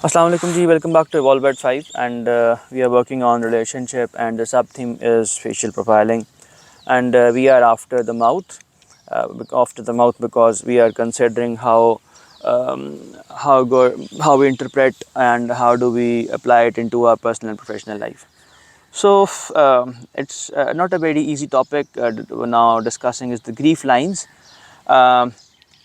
Assalamu alaikum ji, welcome back to Evolve at 5 and we are working on relationship and the sub theme is facial profiling and we are after the mouth because we are considering how we interpret and how do we apply it into our personal and professional life. So it's not a very easy topic now discussing is the grief lines. Um,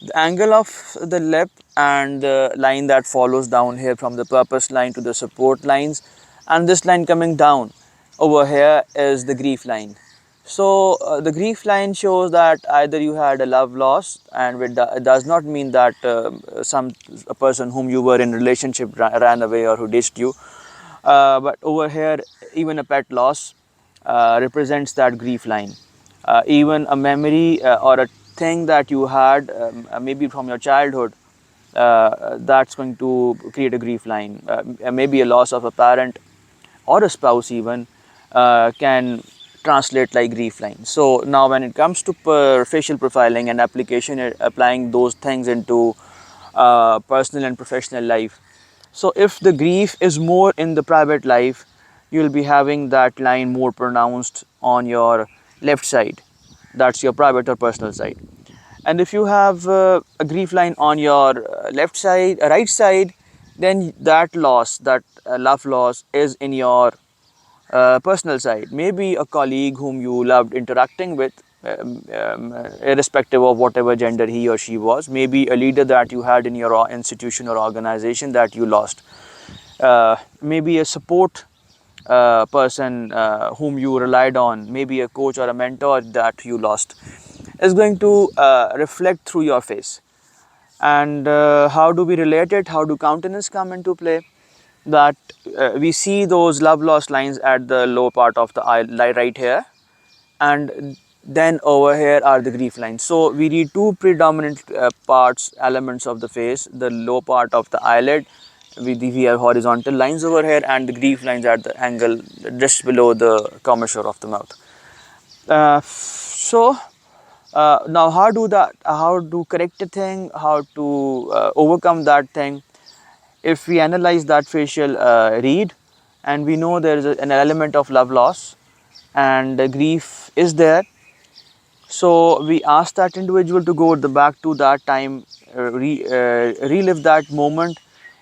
the angle of the lip and the line that follows down here from the purpose line to the support lines and this line coming down over here is the grief line. So the grief line shows that either you had a love loss and it does not mean that a person whom you were in relationship ran away or who ditched you, but over here even a pet loss represents that grief line. Even a memory or a thing that you had maybe from your childhood, that's going to create a grief line. Maybe a loss of a parent or a spouse even can translate like grief line. So now when it comes to facial profiling and application, applying those things into personal and professional life. So if the grief is more in the private life, you will be having that line more pronounced on your left side. That's your private or personal side. And if you have a grief line on your left side, right side, then that loss, that love loss is in your personal side. Maybe a colleague whom you loved interacting with, irrespective of whatever gender he or she was. Maybe a leader that you had in your institution or organization that you lost. Maybe a support person whom you relied on, maybe a coach or a mentor that you lost, is going to reflect through your face. And how do we relate it? How do countenance come into play? That we see those love loss lines at the low part of the eye, right here, and then over here are the grief lines. So we read two predominant elements of the face: the low part of the eyelid. We have horizontal lines over here, and the grief lines at the angle just below the commissure of the mouth. So now how to correct a thing, how to overcome that thing. If we analyze that facial read and we know there is an element of love loss and grief is there, so we ask that individual to go back to that time, relive that moment,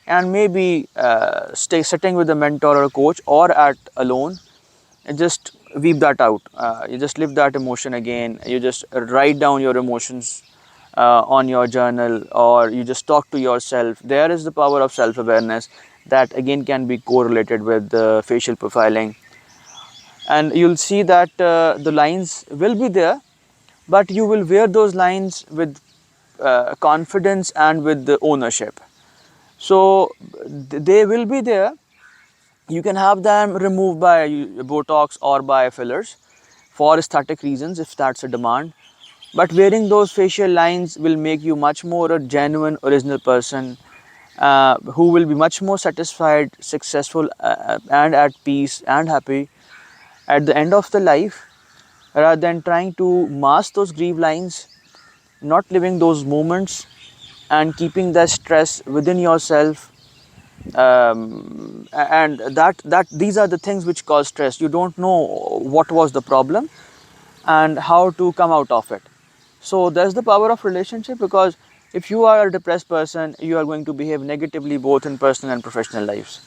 and maybe stay sitting with a mentor or a coach or at alone and just weep that out. You just live that emotion again. You just write down your emotions on your journal, or you just talk to yourself. There is the power of self-awareness that again can be correlated with the facial profiling, and you'll see that the lines will be there, but you will wear those lines with confidence and with the ownership. So they will be there. You can have them removed by Botox or by fillers for aesthetic reasons if that's a demand. But wearing those facial lines will make you much more a genuine, original person who will be much more satisfied, successful, and at peace and happy at the end of the life, rather than trying to mask those grief lines, not living those moments, and keeping that stress within yourself. And that these are the things which cause stress. You don't know what was the problem and how to come out of it. So there's the power of relationship, because if you are a depressed person, you are going to behave negatively both in personal and professional lives,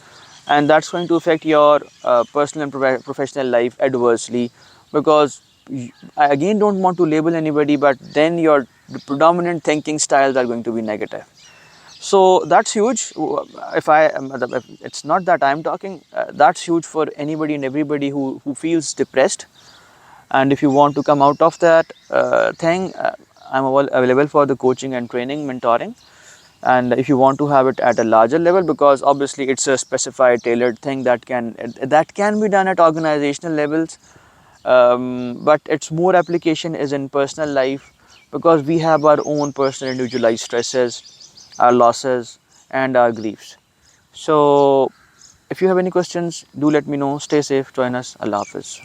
and that's going to affect your personal and professional life adversely, because I again don't want to label anybody, but then your predominant thinking styles are going to be negative. So that's huge. If it's not that I'm talking, that's huge for anybody and everybody who feels depressed. And if you want to come out of that thing, I'm available for the coaching and training, mentoring. And if you want to have it at a larger level, because obviously it's a specified, tailored thing that can be done at organizational levels, but its more application is in personal life, because we have our own personal individualized stresses, our losses, and our griefs. So if you have any questions, do let me know. Stay safe. Join us. Allah Hafiz.